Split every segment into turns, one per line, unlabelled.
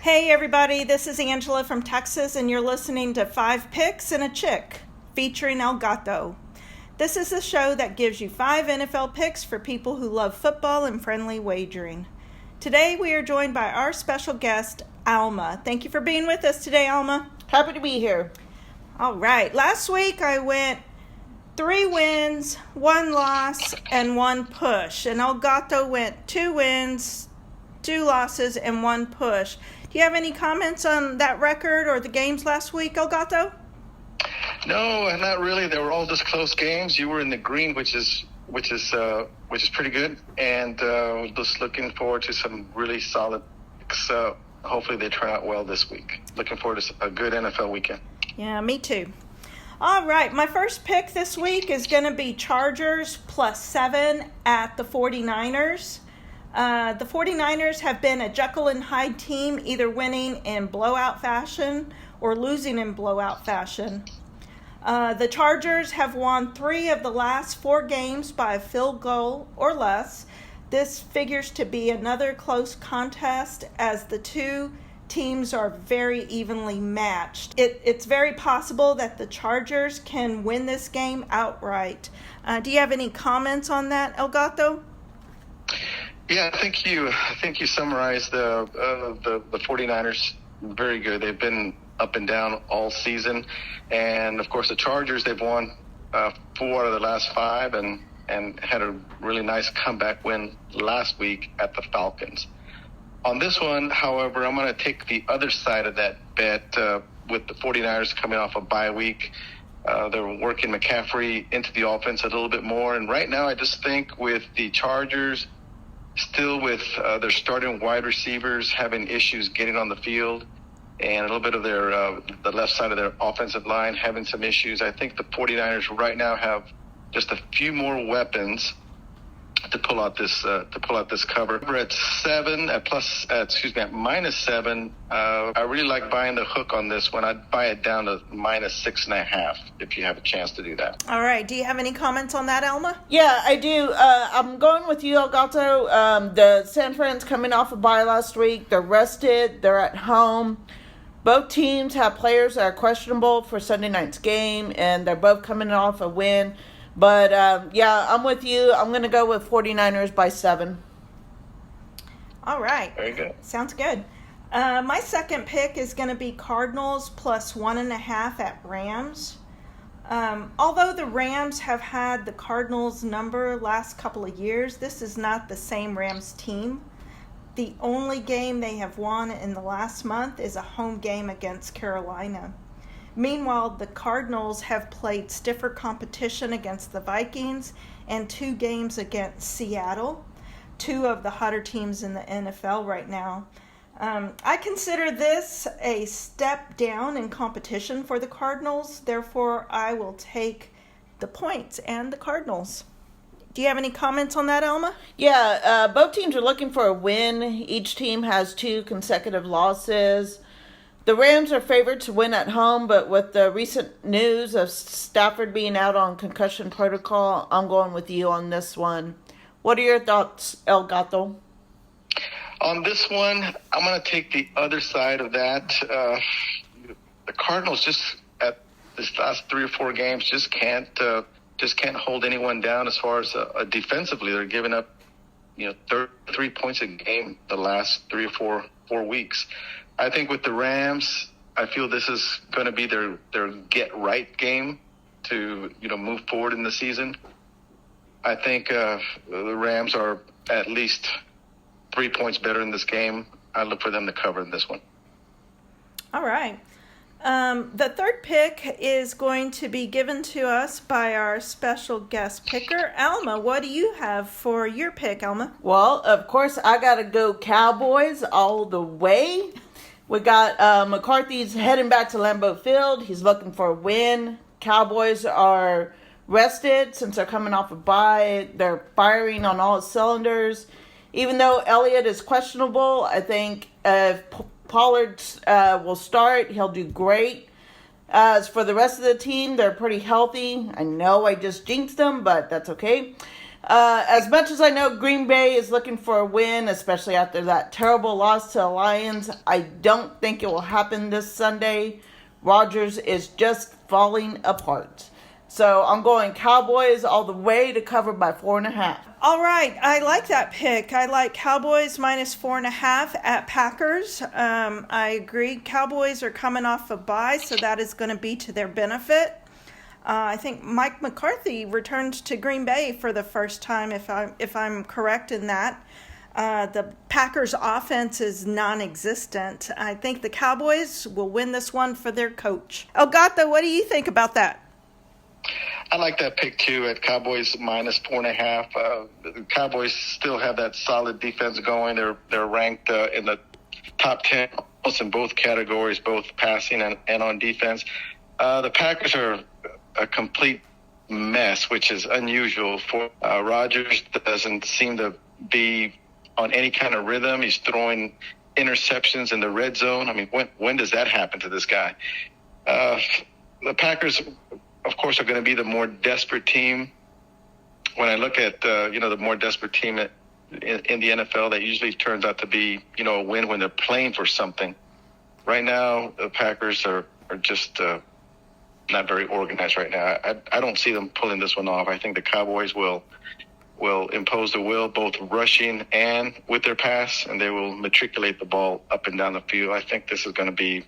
Hey everybody, this is Angela from Texas, and you're listening to 5 Picks and a Chick, featuring El Gato. This is a show that gives you 5 NFL picks for people who love football and friendly wagering. Today we are joined by our special guest, Alma. Thank you for being with us today, Alma.
Happy to be here.
All right, last week I went 3 wins, 1 loss, and 1 push. And El Gato went 2 wins, 2 losses, and 1 push. Do you have any comments on that record or the games last week, El Gato?
No, not really. They were all just close games. You were in the green, which is pretty good, and just looking forward to some really solid picks. Hopefully they turn out well this week. Looking forward to a good NFL weekend.
Yeah, me too. All right, my first pick this week is going to be Chargers +7 at the 49ers. The 49ers have been a Jekyll and Hyde team, either winning in blowout fashion or losing in blowout fashion. The Chargers have won 3 of the last 4 games by a field goal or less. This figures to be another close contest as the two teams are very evenly matched. It's very possible that the Chargers can win this game outright. Do you have any comments on that, El Gato?
Yeah, I think you summarized the 49ers very good. They've been up and down all season, and of course the Chargers, they've won 4 out of the last 5 and had a really nice comeback win last week at the Falcons. On this one, however, I'm going to take the other side of that bet with the 49ers coming off a bye week. They're working McCaffrey into the offense a little bit more, and right now I just think with the Chargers, still with their starting wide receivers having issues getting on the field, and a little bit of their the left side of their offensive line having some issues, I think the 49ers right now have just a few more weapons to pull out this cover. We're at -7. I really like buying the hook on this one. I'd buy it down to -6.5 if you have a chance to do that.
All right. Do you have any comments on that, Alma?
Yeah, I do. I'm going with you, El Gato. The San Fran's coming off a bye last week. They're rested. They're at home. Both teams have players that are questionable for Sunday night's game, and they're both coming off a win. But, yeah, I'm with you. I'm going to go with 49ers by 7.
All right.
Very good.
Sounds good. My second pick is going to be Cardinals +1.5 at Rams. Although the Rams have had the Cardinals number last couple of years, this is not the same Rams team. The only game they have won in the last month is a home game against Carolina. Meanwhile, the Cardinals have played stiffer competition against the Vikings and 2 games against Seattle, 2 of the hotter teams in the NFL right now. I consider this a step down in competition for the Cardinals. Therefore, I will take the points and the Cardinals. Do you have any comments on that, Alma?
Yeah, both teams are looking for a win. Each team has 2 consecutive losses. The Rams are favored to win at home, but with the recent news of Stafford being out on concussion protocol, I'm going with you on this one. What are your thoughts, El Gato?
On this one, I'm going to take the other side of that. The Cardinals just at this last 3 or 4 games just can't hold anyone down as far as defensively. They're giving up 33 points a game the last 3 or 4 weeks. I think with the Rams, I feel this is going to be their get right game to move forward in the season. I think the Rams are at least 3 points better in this game. I look for them to cover in this one.
All right. The third pick is going to be given to us by our special guest picker, Alma. What do you have for your pick, Alma?
Well, of course, I got to go Cowboys all the way. We got McCarthy's heading back to Lambeau Field. He's looking for a win. Cowboys are rested since they're coming off a bye. They're firing on all cylinders. Even though Elliott is questionable, I think if Pollard will start, he'll do great. As for the rest of the team, they're pretty healthy. I know I just jinxed them, but that's okay. As much as I know Green Bay is looking for a win, especially after that terrible loss to the Lions, I don't think it will happen this Sunday. Rodgers is just falling apart. So I'm going Cowboys all the way to cover by 4.5.
All right, I like that pick. I like Cowboys minus 4.5 at Packers. I agree. Cowboys are coming off a bye, so that is going to be to their benefit. I think Mike McCarthy returned to Green Bay for the first time, if I'm correct in that. The Packers' offense is non-existent. I think the Cowboys will win this one for their coach. Elgato, what do you think about that?
I like that pick too at Cowboys minus 4.5. The Cowboys still have that solid defense going. They're ranked in the top 10 almost in both categories, both passing and on defense. The Packers are a complete mess, which is unusual for Rodgers. Doesn't seem to be on any kind of rhythm. He's throwing interceptions in the red zone. I mean, when does that happen to this guy? The Packers, of course, are going to be the more desperate team. When I look at the more desperate team in the NFL, that usually turns out to be a win when they're playing for something. Right now, the Packers are just not very organized right now. I don't see them pulling this one off. I think the Cowboys will impose the will, both rushing and with their pass, and they will matriculate the ball up and down the field. I think this is going to be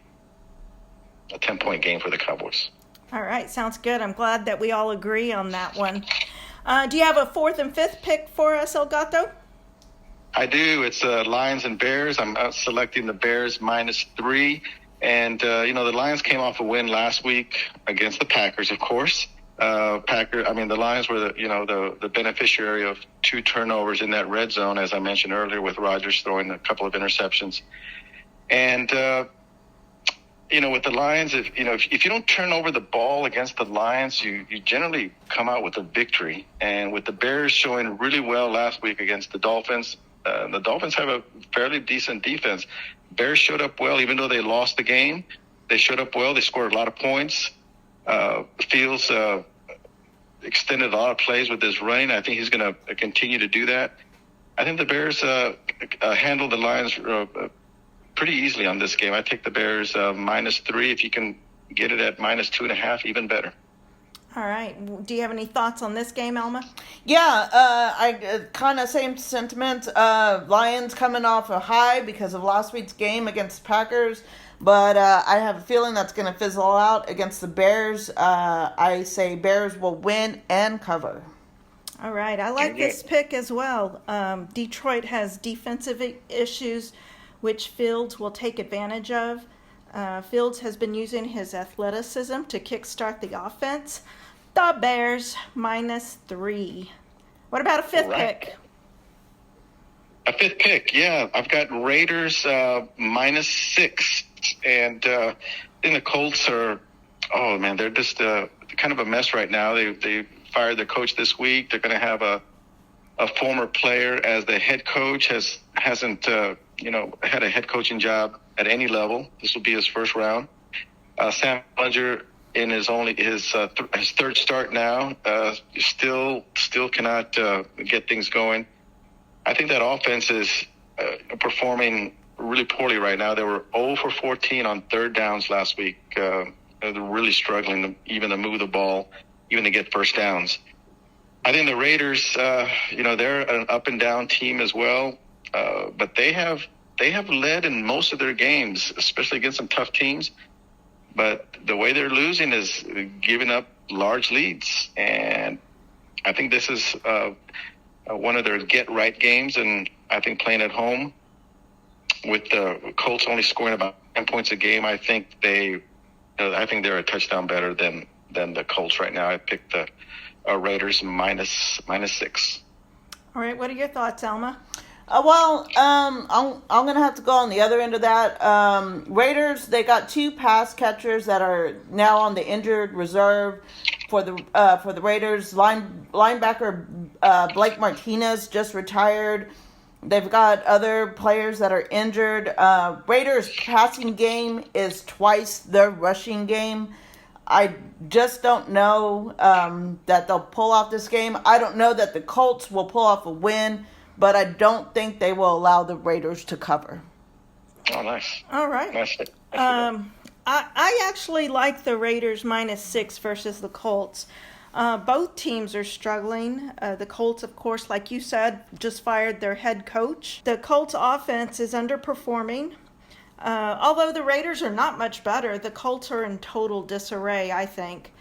a 10-point game for the Cowboys.
All right, sounds good. I'm glad that we all agree on that one. Do you have a fourth and fifth pick for us, Elgato?
I do. It's Lions and Bears. I'm selecting the Bears minus 3. And, the Lions came off a win last week against the Packers, of course. The Lions were the beneficiary of 2 turnovers in that red zone, as I mentioned earlier, with Rodgers throwing a couple of interceptions. And, with the Lions, if you don't turn over the ball against the Lions, you generally come out with a victory. And with the Bears showing really well last week against the Dolphins have a fairly decent defense. Bears showed up well, even though they lost the game. They showed up well. They scored a lot of points. Fields extended a lot of plays with his running. I think he's going to continue to do that. I think the Bears handled the Lions pretty easily on this game. I take the Bears minus 3. If you can get it at minus 2.5, even better.
All right. Do you have any thoughts on this game, Alma?
Yeah, I kind of same sentiment. Lions coming off a high because of last week's game against Packers, but I have a feeling that's going to fizzle out against the Bears. I say Bears will win and cover.
All right. I like this pick as well. Detroit has defensive issues, which Fields will take advantage of. Fields has been using his athleticism to kickstart the offense. The Bears minus 3. What about a fifth pick?
A fifth pick, yeah. I've got Raiders minus 6. And I think the Colts are, they're just kind of a mess right now. They fired their coach this week. They're going to have a former player as the head coach. Hasn't had a head coaching job at any level. This will be his first round. Sam Ehlinger in his third start now, still cannot get things going. I think that offense is performing really poorly right now. They were 0 for 14 on third downs last week. They're really struggling even to move the ball, even to get first downs. I think the Raiders, they're an up and down team as well, but they have led in most of their games, especially against some tough teams. But the way they're losing is giving up large leads. And I think this is one of their get-right games. And I think playing at home with the Colts only scoring about 10 points a game, I think they're a touchdown better than the Colts right now. I picked the Raiders minus 6.
All right. What are your thoughts, Alma?
I'm gonna have to go on the other end of that. Raiders, they got 2 pass catchers that are now on the injured reserve for the Raiders. Linebacker Blake Martinez just retired. They've got other players that are injured. Raiders' passing game is twice their rushing game. I just don't know that they'll pull off this game. I don't know that the Colts will pull off a win, but I don't think they will allow the Raiders to cover.
Oh, nice.
All right.
Nice.
I actually like the Raiders -6 versus the Colts. Both teams are struggling. The Colts, of course, like you said, just fired their head coach. The Colts offense is underperforming. Although the Raiders are not much better, the Colts are in total disarray, I think.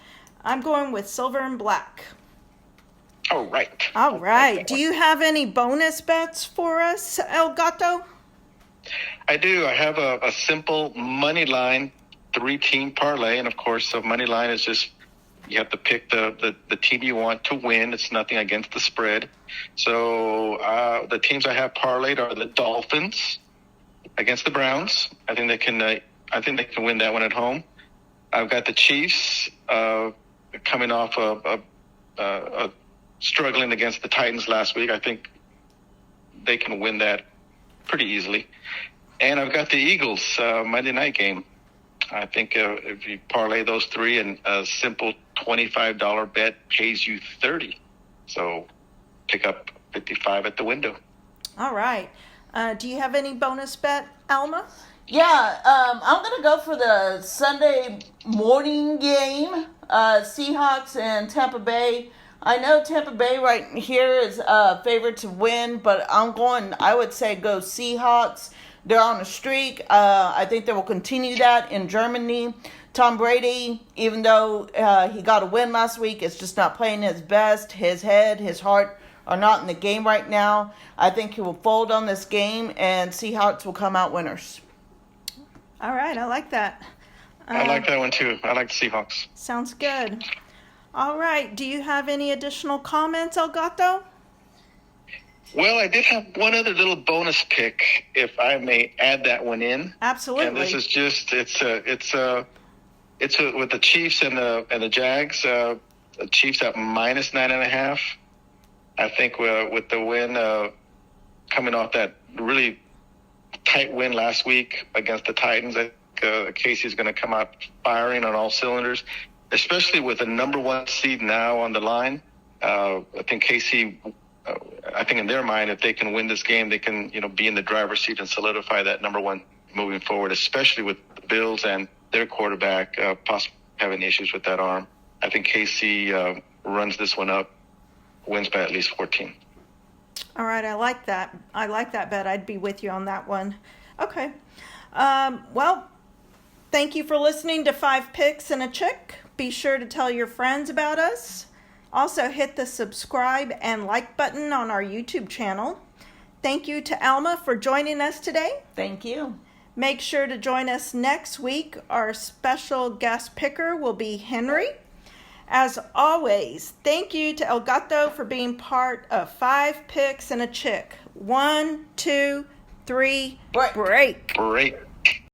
I'm going with silver and black.
All right.
All right. Do you have any bonus bets for us, El Gato?
I do. I have a simple money line 3-team parlay, and of course, the money line is just you have to pick the team you want to win. It's nothing against the spread. So the teams I have parlayed are the Dolphins against the Browns. I think they can. I think they can win that one at home. I've got the Chiefs coming off of struggling against the Titans last week. I think they can win that pretty easily. And I've got the Eagles Monday night game. I think if you parlay those three, and a simple $25 bet pays you $30. So pick up 55 at the window.
All right. Do you have any bonus bet, Alma?
Yeah, I'm going to go for the Sunday morning game, Seahawks and Tampa Bay. I know Tampa Bay right here is favored to win, but I would say go Seahawks. They're on a streak. I think they will continue that in Germany. Tom Brady, even though he got a win last week, is just not playing his best. His head, his heart are not in the game right now. I think he will fold on this game, and Seahawks will come out winners.
All right, I like that.
I like that one too. I like the Seahawks.
Sounds good. All right, do you have any additional comments, El Gato?
Well, I did have one other little bonus pick, if I may add that one in.
Absolutely.
And this is just it's with the Chiefs and the Jags. The Chiefs at -9.5. I think with the win coming off that really tight win last week against the Titans, I think Casey's going to come out firing on all cylinders, especially with the number one seed now on the line. I think Casey. I think in their mind, if they can win this game, they can, be in the driver's seat and solidify that number one moving forward, especially with the Bills and their quarterback possibly having issues with that arm. I think KC runs this one up, wins by at least 14.
All right, I like that. I like that bet. I'd be with you on that one. Okay. Well, thank you for listening to 5 Picks and a Chick. Be sure to tell your friends about us. Also, hit the subscribe and like button on our YouTube channel. Thank you to Alma for joining us today.
Thank you.
Make sure to join us next week. Our special guest picker will be Henry. As always, thank you to El Gato for being part of 5 Picks and a Chick. 1, 2, 3, break.
Break.